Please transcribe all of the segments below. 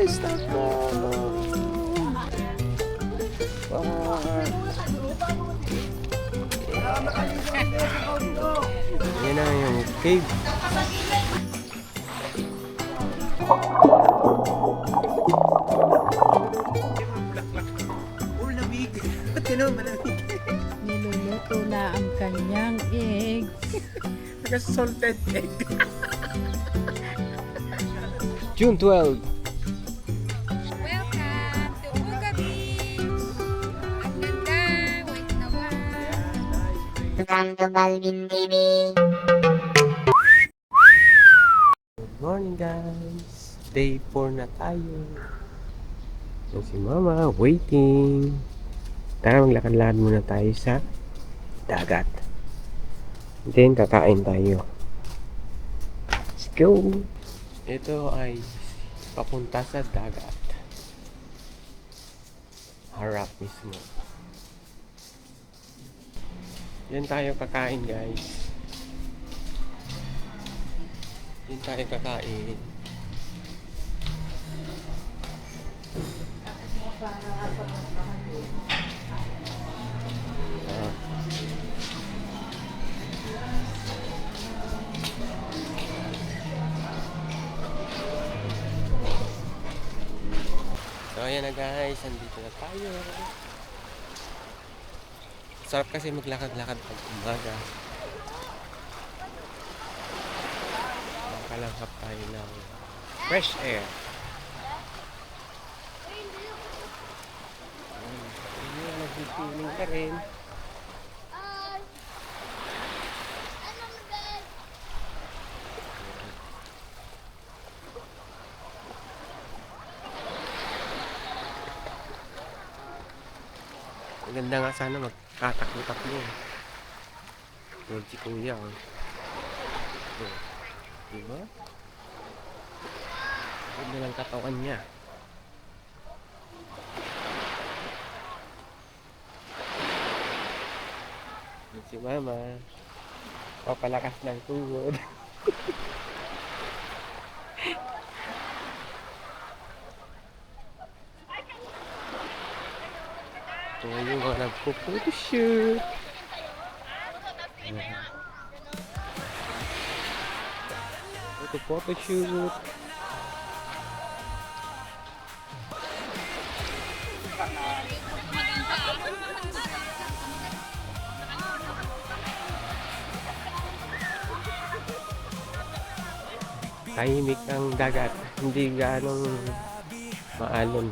stop mo. Yan na yung cave. Malamig. Ba't malamig? Niluluto na ang kanyang egg. Naka-salted egg. June 12. Welcome to Uga Beach! Ang ganda! Wait na ba? Santo Balvin TV. Good morning guys. Day 4 na tayo. Yan si Mama waiting. Tara maglakad-lakad muna tayo sa dagat. Then kakain tayo. Let's go. Ito ay papunta sa dagat. Harap mismo. Yan tayo kakain guys. Yan tayo kakain. So ayan na guys, andito na tayo. Sarap kasi maglakad-lakad pag umaga. Makalanghap tayo ng fresh air. Ayun, nag-feeling ka rin. Maganda nga sana magkatakbo-takbo. Tulad si Kuya. Oh. Diba? Ganda lang katawan niya. Yan si Mama. Papalakas ng tuhod. Ito yung mga nagpo-photoshoot. Ito photoshoot. Tahimik ang dagat, hindi ganong maalon.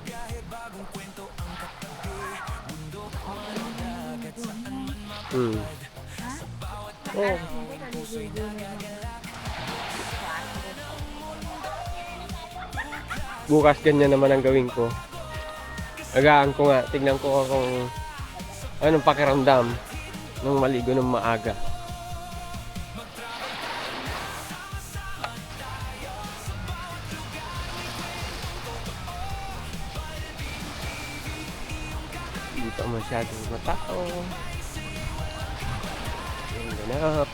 Oh. Bukas ganyan naman ang gawin ko. Agaan ko nga, tignan ko kung anong pakiramdam nung maligo ng maaga. Hindi pa masyadong matao. Yung ganap.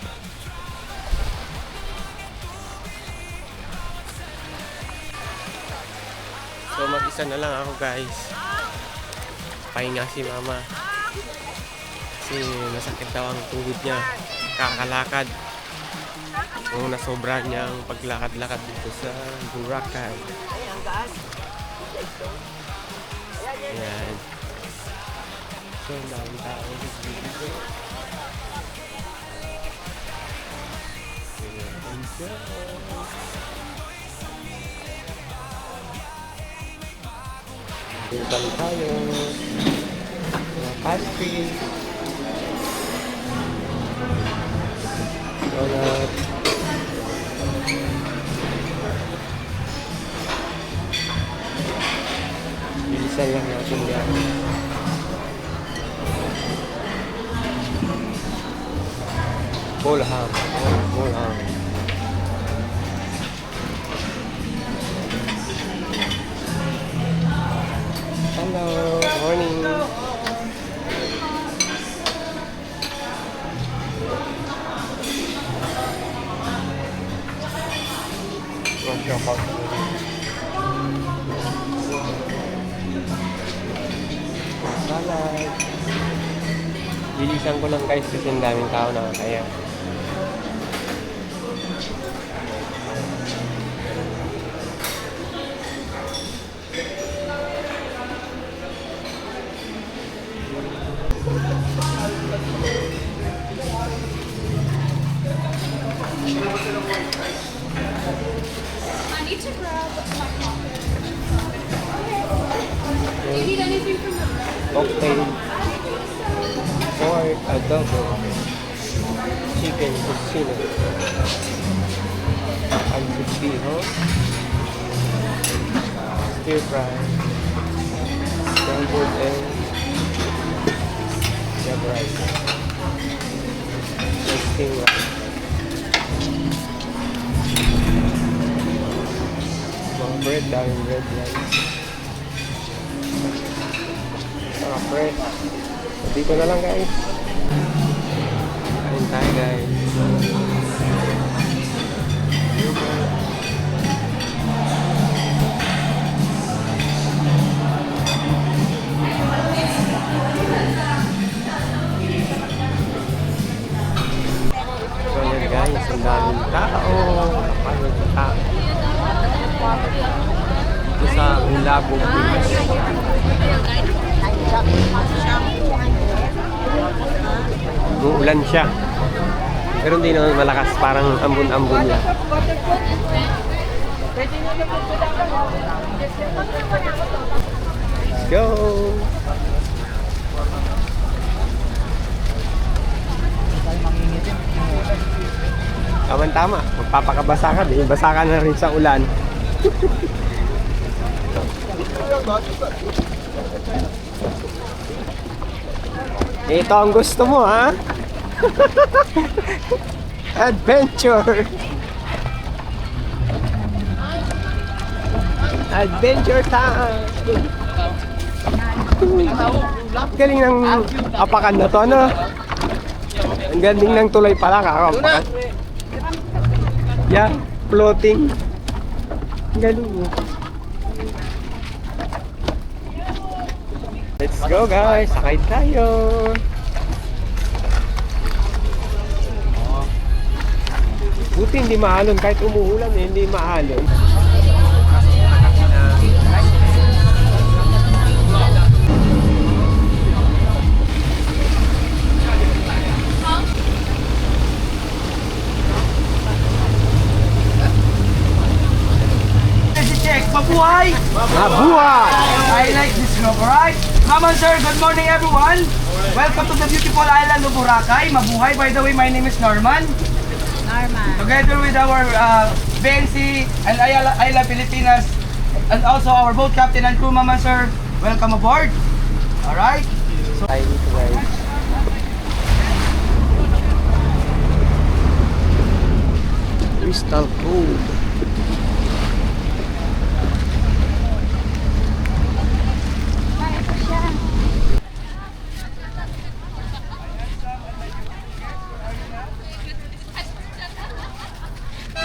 So mag-isa na lang ako guys. Pahinga si Mama. Kasi masakit daw ang tuhod niya. Kakalakad. Kung nasobra niya ang paglakad-lakad dito sa Boracay. Ayan. So dami tao sa video. Dito tayo. Pastry. Donut. Bilisan lang natin yan. Bolham. Bolham. Hello. Morning. What's your hot? palad. Lilisan ko lang guys kasi ang daming tao na kaya. I need to grab my coffee. Do you need anything from the room? Okay. Pork adobo. Chicken tocino. Antipiho. Stir fry. Scrambled egg. Jab rice. Sting rice. Mga bread, daming bread rice. Mga bread. Dito na lang guys. Kain tayo guys. So yan guys, ang daming tao. Paano yung tao? Dito sa Ulabog Beach. Uulan siya. Pero hindi naman malakas, parang ambon-ambon lang. Let's go! Tama-tama, magpapakabasa ka, di basa ka na rin sa ulan. Ito ang gusto mo, ha? Adventure! Adventure time! Galing ng apakan na to, ano? Ang galing ng tulay pala, kakapakan. Yeah, floating. Ang galing mo. Let's go guys, sakay tayo. Buti hindi maalon, kahit umuulan eh, hindi maalon. Mabuhay! Mabuhay! I like this vlog, alright? Come on sir, good morning everyone! Welcome to the beautiful island of Boracay. Mabuhay, by the way, my name is Norman. Together with our BNC and Ayala Pilipinas and also our boat captain and crew, Mama sir, welcome aboard. Alright? So, I need to guys. Crystal Cove.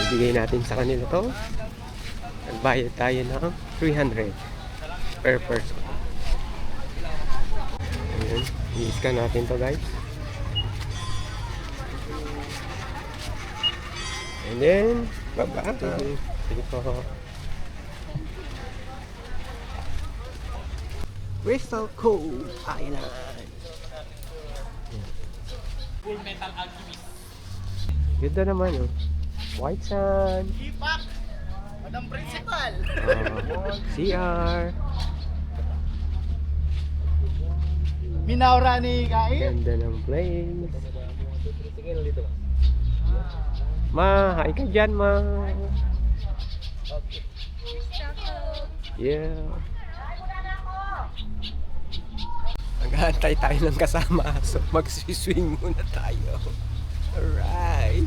Ibigay natin sa kanila to. Nagbayad tayo ng 300 per person. Ayan, i-scan natin to guys. And then, baba. Sige po. Crystal Cove Island. Full Metal Alchemist. Ganda naman oh. White sand. Ipak! Madam Principal! CR. Minaura ni Kain. Ganda ng place. Ma, hi ka dyan, ma. Yeah. Nag-aantay tayo ng kasama. So, mag-swing muna tayo. Alright.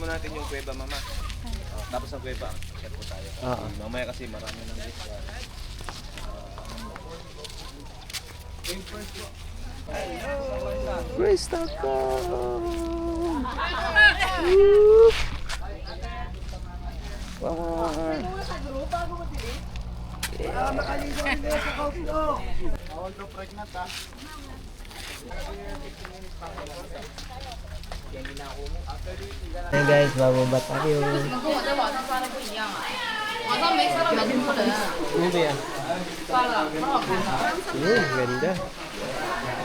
muna natin yung kuweba, mama. Tapos ang kuweba, chat po tayo. Oo. Mamaya kasi marami nang list. Crystal Cove! Hey guys, bababa tayo. Hindi ah. Ganda.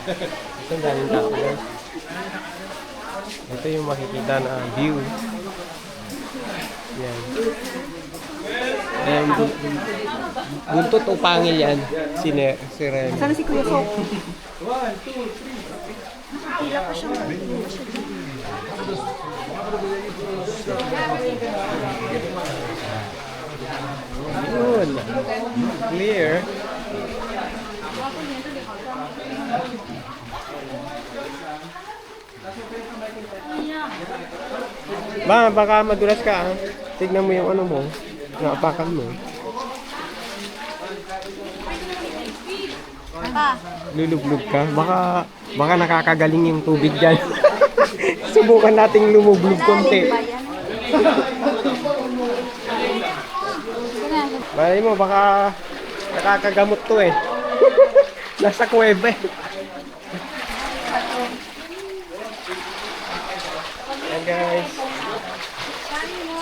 Ito ang daming tao guys. Ito yung makikita na view. Yan. Ayan, buntot o pangil yan. Si Ren. Sana si Kuya Sok. Yun. Clear. Baka madulas ka. Ah. Tignan mo yung ano mo. Naapakan mo. Lulublog ka. Baka nakakagaling yung tubig dyan. Subukan nating lumublog konti. Malay mo, baka nakakagamot to eh. Nasa kuweba eh. Ayan guys.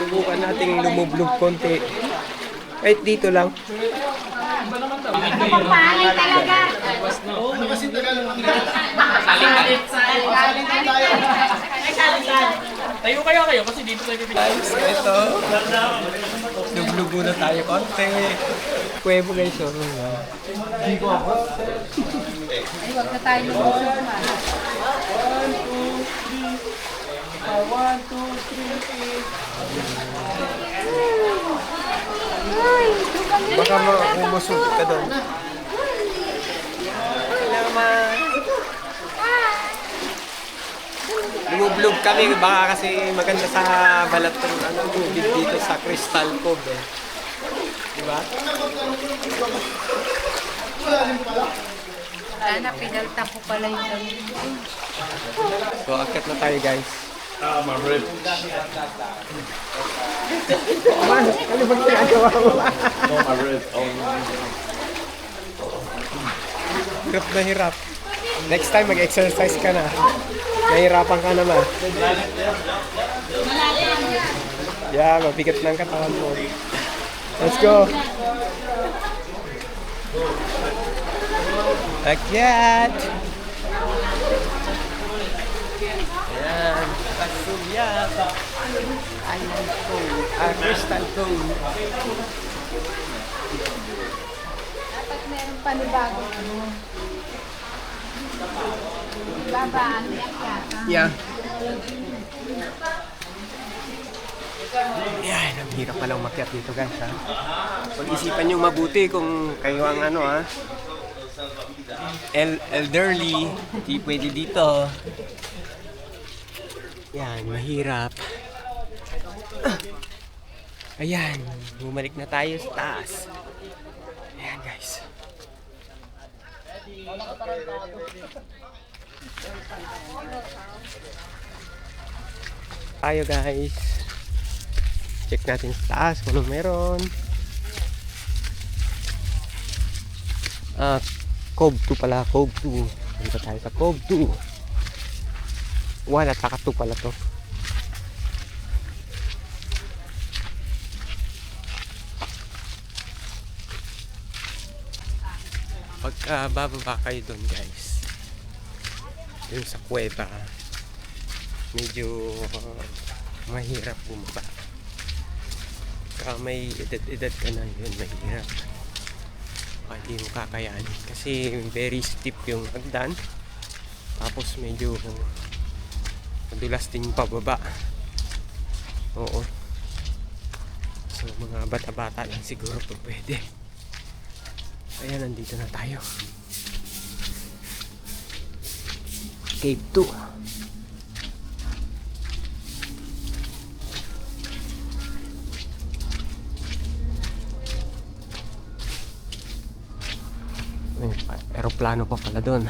Subukan nating lumublog konti. Wait, dito lang. Pangay talaga. Tayo kayo kasi dito tayo bibigay. Guys, ito. Luglugo na tayo konti. Kuwebo guys, oh. Ay, wag na tayo lumusog ha. 1, 2, 3, 4. Baka umusog ka doon. Lumublog kami, baka kasi maganda sa balat ng tubig dito sa Crystal Cove eh. Diba? Sana pinalta ko pala yung damit. So, akit na tayo guys. My rib. Man, ano bang ginagawa mo? My rib. Hirap na hirap. Next time mag-exercise ka na. Nahirapan ka naman. Yeah, mabigat ng katawan mo. Let's go! Akyat! Ayan, Pasuya! Island Cove. Crystal Cove. Dapat meron panibago. Babaan, yakyata. Yeah. Yan, ang hirap palang umakyat dito guys ha. Pag-isipan nyo mabuti kung kayo ang ano ha. Elderly, hindi pwede dito. Yan, mahirap. Ayan, bumalik na tayo sa taas. Ayan guys. Tayo guys. Check natin sa taas kung anong meron. Cove 2 pala, Cove 2. Punta tayo sa Cove 2. Wala, taka 2 pala to. Pagka bababa kayo doon guys, yung sa kuweba, medyo mahirap bumaba. May edad ka na yun, mahirap. Hindi mo kakayanin kasi very steep yung hagdan, tapos medyo madulas din yung pababa. Oo, so mga bata-bata lang siguro po pwede. Ayan, nandito na tayo. Cave 2. May aeroplano pa pala doon.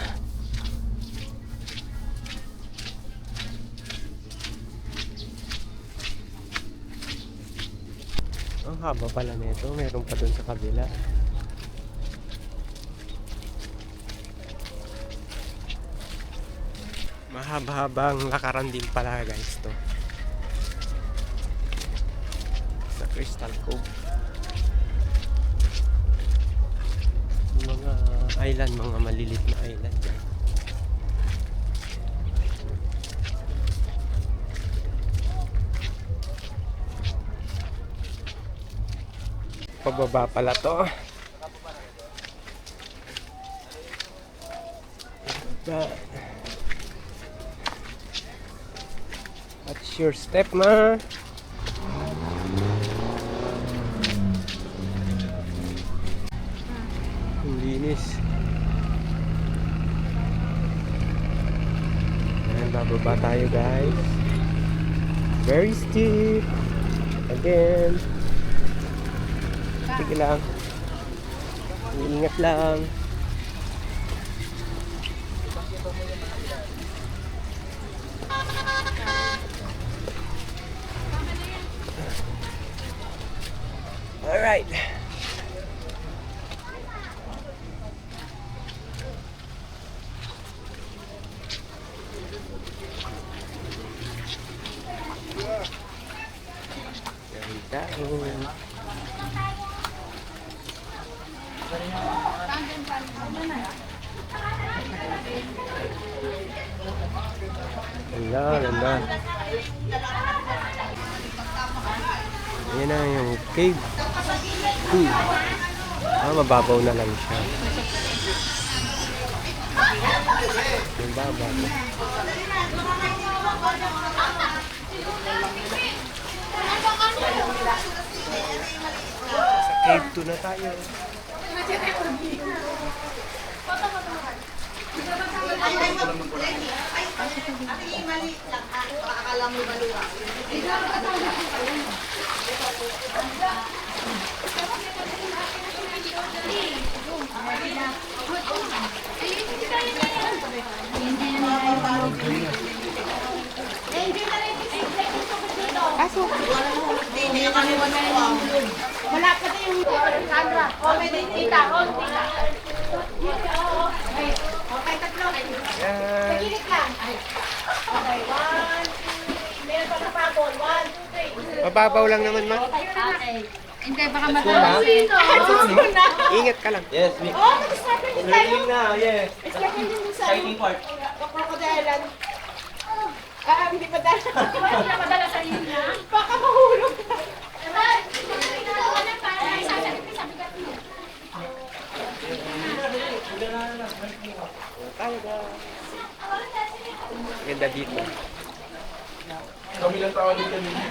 Ang haba pala nito. Meron pa doon sa kabila. Mahaba-habang lakaran din pala guys to. Sa Crystal Cove. Mga island, mga malilit na island yan. Pababa pala to. What's your step, ma? Ang linis. Ayan, bababa tayo guys. Very steep. Again. Sige lang. Ingat lang. Alright. Ganda. Ganda. Ayan na yung cave. Mababaw na lang siya. Mababaw. Sa cave 2 na tayo. Wala pa na yung Sandra. Okay, tita. Okay, tatlo. Pagkilit lang. Okay, 1. Meron pa kapapon. 1, 2, 3. Mababaw lang naman, ma. Okay. Hindi, baka Na? matalasin. Ingat ka lang. Yes, we. Oh, mag-snorkeling tayo. Learning na, yes. Snorkeling din sa Exciting part. Crocodilean. Hindi pa dala. Hindi pa dala sa iyo na. Baka mahulog ka. Ganda dito. Kami lang tawa dito nila.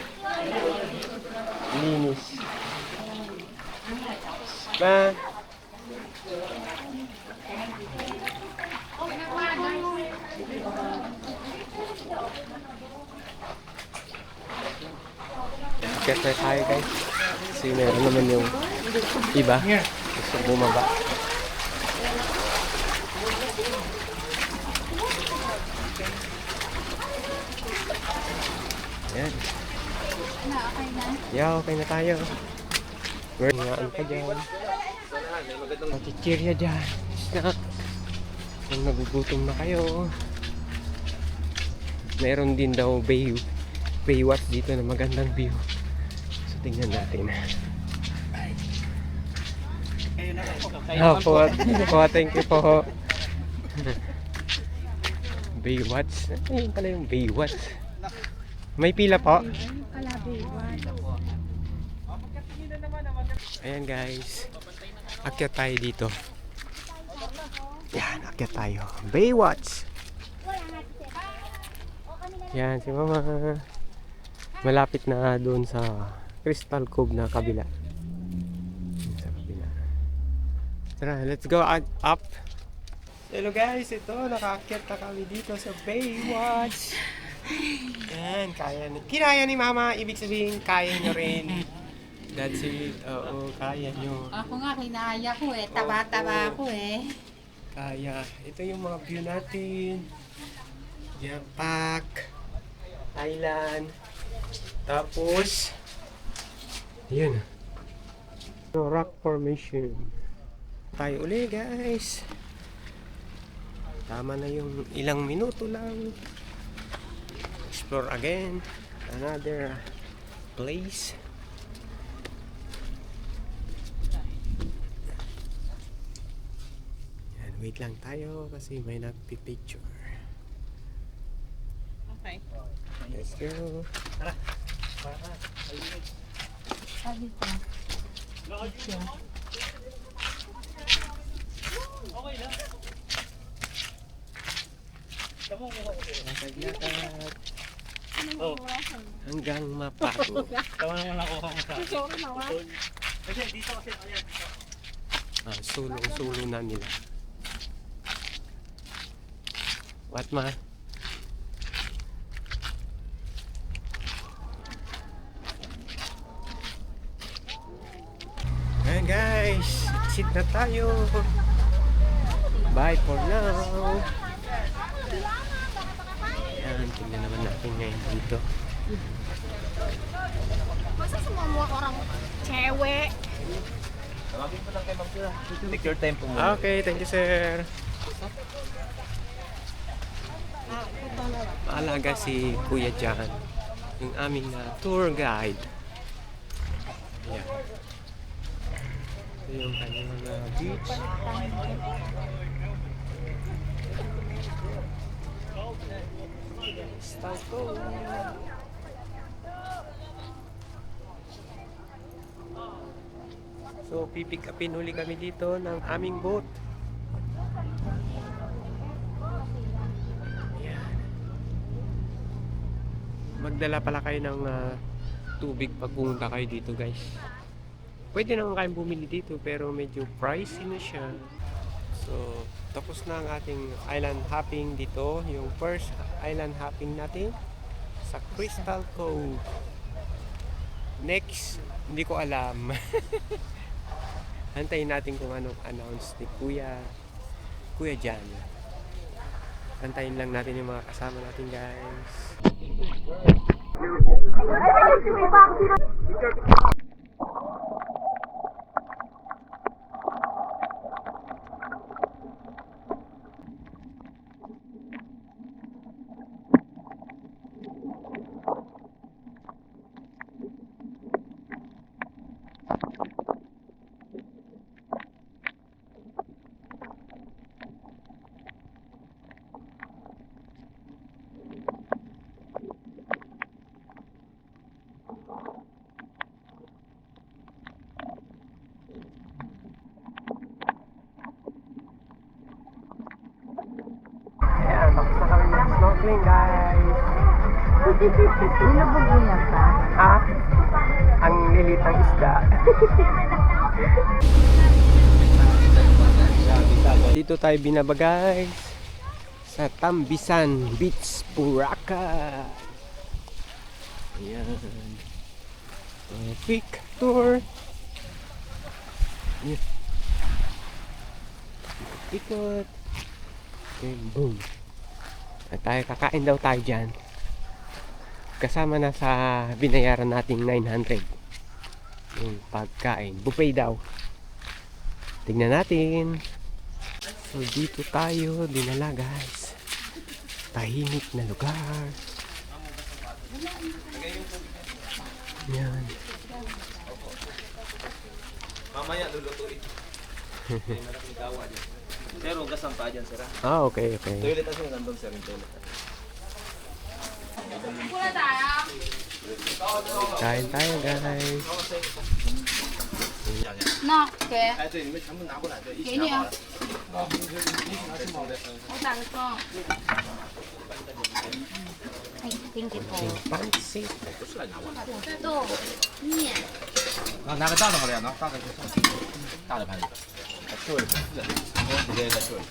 Linis. Ma. Get na tayo guys. Kasi meron naman yung iba. Gusto bumaba. Ayan. Yeah, okay na tayo. Ngaan pa dyan. Patichirya dyan. Snack. Kung nagugutom na kayo. Meron din daw Baywatch dito na magandang view. So tingnan natin. Thank you po. Baywatch. Ayun pala yung Baywatch. May pila po. Ayan guys. Akyat tayo dito. Yan, akyat tayo. Baywatch. Yan, si Mama. Malapit na doon sa Crystal Cove na kabila. Sa kabila. Tara, let's go up. Hello guys, ito. Nakaakyat na kami dito sa Baywatch. Yan, kaya ni. Kinaya ni Mama, ibig sabihin kaya nyo rin. That's it. Oo, kaya nyo. Ako nga, kinaya ko eh. Taba-taba ko eh. Kaya, ito yung mga view natin. Japak, Island. Tapos, yun. Rock formation. Tayo uli guys. Tama na yung ilang minuto lang. Explore again. Another place. Yan, wait lang tayo kasi may nagpipicture. Okay. Let's go. Lakad-lakad. Hanggang mapagod. Sulong-sulo na nila. What ma? Ayan guys, exit na tayo. Bye for now. Ayan, tingnan naman natin ngayon dito. Masa sumamua ka orang cewek? Tawagin mo lang kay Ma'am Sura. Take your time po muna. Okay, thank you sir. Maalaga si Kuya Jan, yung aming tour guide. Ayan. Ito yung kanyang mga beach. Stalko. So, pipick upin uli kami dito ng aming boat. Ayan. Magdala pala kayo ng tubig pag pumunta kayo dito guys. Pwede naman kayong bumili dito pero medyo pricey na siya. So, tapos na ang ating island hopping dito. Yung first island hopping natin sa Crystal Cove. Next, hindi ko alam. Antayin natin kung anong announce ni Kuya Jan. Antayin lang natin yung mga kasama natin guys. Ayan, tapos na kami mag-snorkeling guys. Nilabubuyan ka? Ha? Ang lilit ng isda. Dito tayo binaba guys sa Tambisan Beach, Boracay. Ayan. Quick tour. Ayan. Ikot. Okay, boom. At tayo, kakain daw tayo dyan. Kasama na sa binayaran nating 900 yung pagkain, buffet daw. Tignan natin. So dito tayo dinala guys, tahimik na lugar. Yan. Mamaya lulutuin. May malaking gawa dyan. Sir, huwag kasampa dyan, sir. Ah, okay, okay. Toilet kasi nandun, sir, yung toilet. Kain tayo guys. Na, ke? 哎，对，你们全部拿过来，对，一起 Ini 拿 ah. 过来。 Oh, tarik ko. Ay, thank you po. Pansit. Ito, niya. 拿个大的好了呀，拿大的就上，大的盘子，再秀一个，是，直接再秀一个。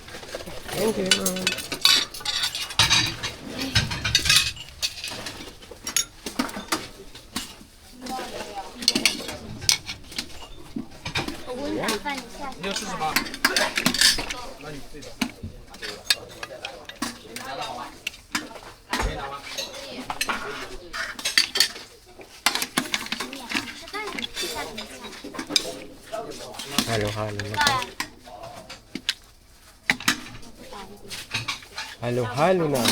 Thank you. Halo-halo na to. Halo-halo na.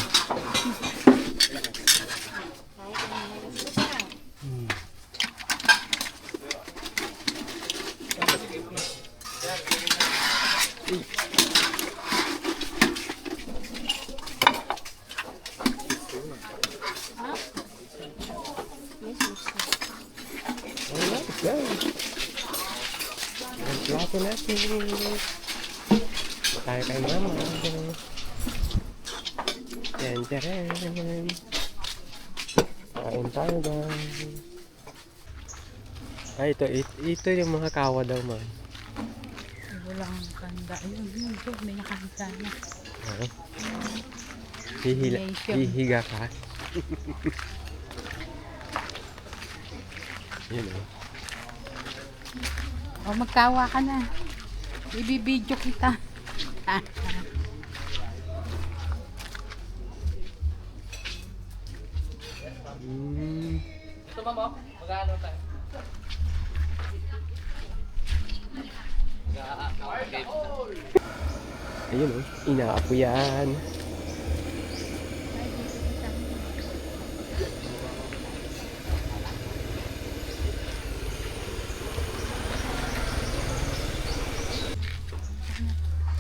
Ang plato natin. Tayo kay mama. Yan, taren. Kain tayo guys. Ay, ito yung mga kawa daw, man. Walang kanda. Ayun, may nakakita na. Hihiga ka. Yun o. O, magkawa ka na. Ibibidyo kita. Ito ba mo? Mag-ano tayo? Ayun o. Inaapo yan.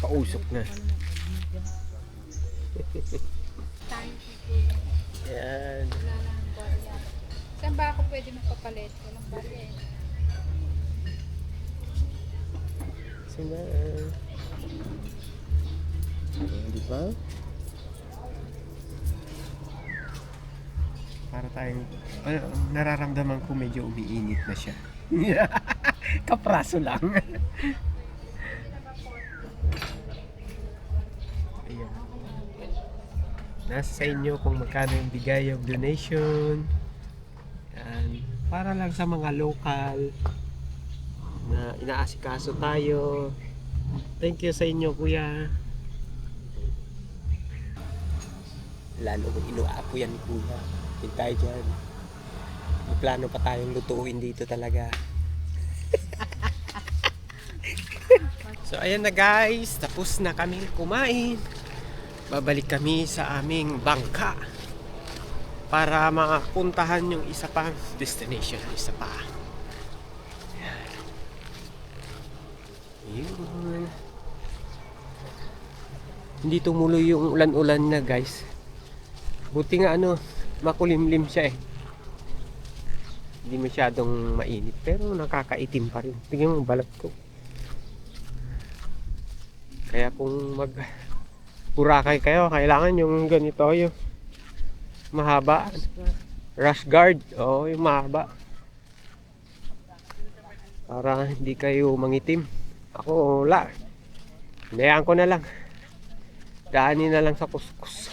Pausok na. Yan. Saan ba ako pwede magpapalit? Walang bali. Sina. Di ba? Para tayong nararamdaman ko medyo umiinit na siya. Kapraso lang. Ayan. Nasa sa inyo kung magkano yung bigay yung donation. Yan. Para lang sa mga local na inaasikaso tayo. Thank you sa inyo, kuya. Lalo kung inuapo yan, kuya. Hindi tayo dyan. May plano pa tayong lutuin dito talaga. So ayan na guys, tapos na kaming kumain. Babalik kami sa aming bangka para mapuntahan yung isa pang destination, isa pa. Yun. Hindi tumuloy yung ulan-ulan na guys. Buti nga makulimlim siya eh. Hindi masyadong mainit pero nakakaitim pa rin. Tingnan mo balat ko. Kaya kung Boracay kayo, kailangan yung ganito, yung mahaba. Rash guard. Oo, yung mahaba. Para hindi kayo mangitim. Ako, wala. Hinayaan ko na lang. Daanin na lang sa kuskus.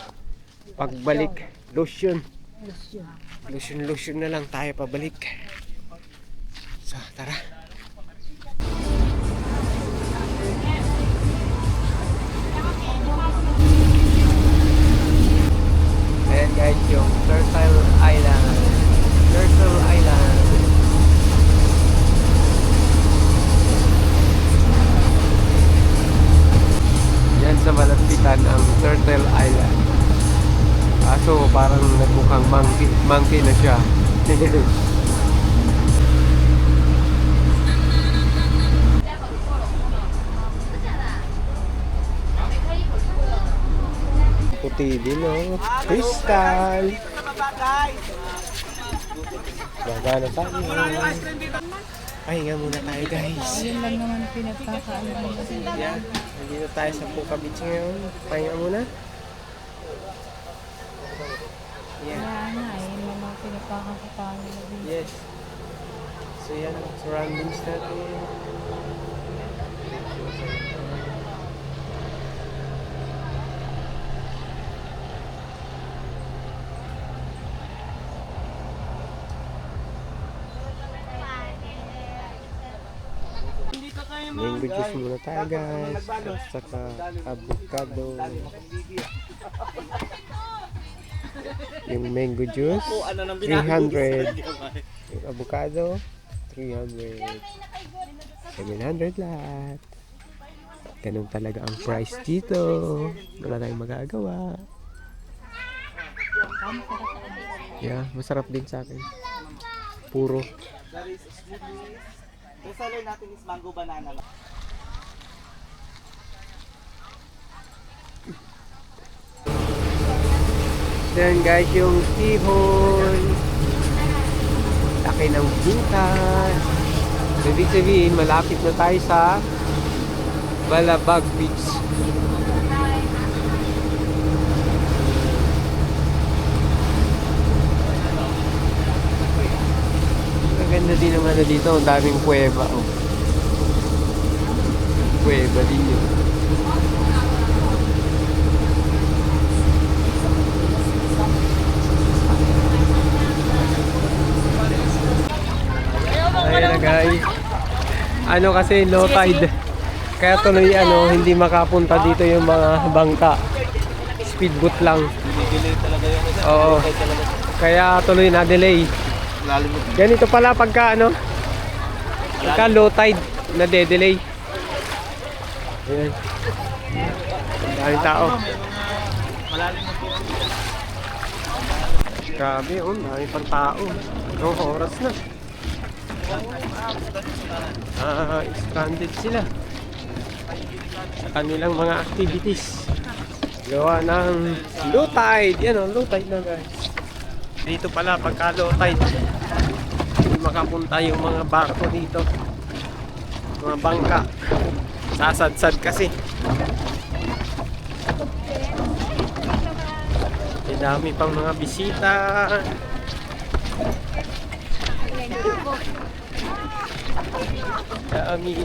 Pagbalik, lotion. Lotion na lang tayo pabalik. So, tara. Ayan guys, yung Turtle Island. Turtle Island. Yan sa malapitan ang Turtle Island. Kaso parang nagmukhang monkey na siya. Puti din Crystal. Magana tayo. Pahinga muna tayo guys. Yun lang naman pinagkakaalam. Yan. Nandito tayo sa Puka Beach ngayon. Pahinga muna. Yan. Kaya nga yung mga pinagkakaalam. Yes. So yan ang surroundings natin. Mango juice muna tayo guys. At saka avocado. Yung mango juice, 300. Yung avocado, 300. 700 lahat. Ganun talaga ang price dito. Wala tayong magagawa. Yeah, masarap din sa akin. Puro. Yung salad natin is mango banana. Then guys, yung tihon. Laki ng butas. Ibig sabihin, malapit na tayo sa Balabag Beach. Maganda din naman na dito. Ang daming kuweba. Oh. Kuweba din yun. Ayun na guys. Ano kasi low tide. Kaya tuloy hindi makapunta dito yung mga bangka. Speedboat lang. Oo. Kaya tuloy na delay. Ganito pala pagka pagka low tide na de-delay. Ayan. Daming tao. Grabe, daming pang tao. Anong oras na? Stranded sila sa kanilang mga activities. Gawa ng low tide. Yan low tide na guys. Dito pala pagka low tide, hindi makapunta yung mga barko dito. Mga bangka. Sasadsad kasi. May dami pang mga bisita. Dami.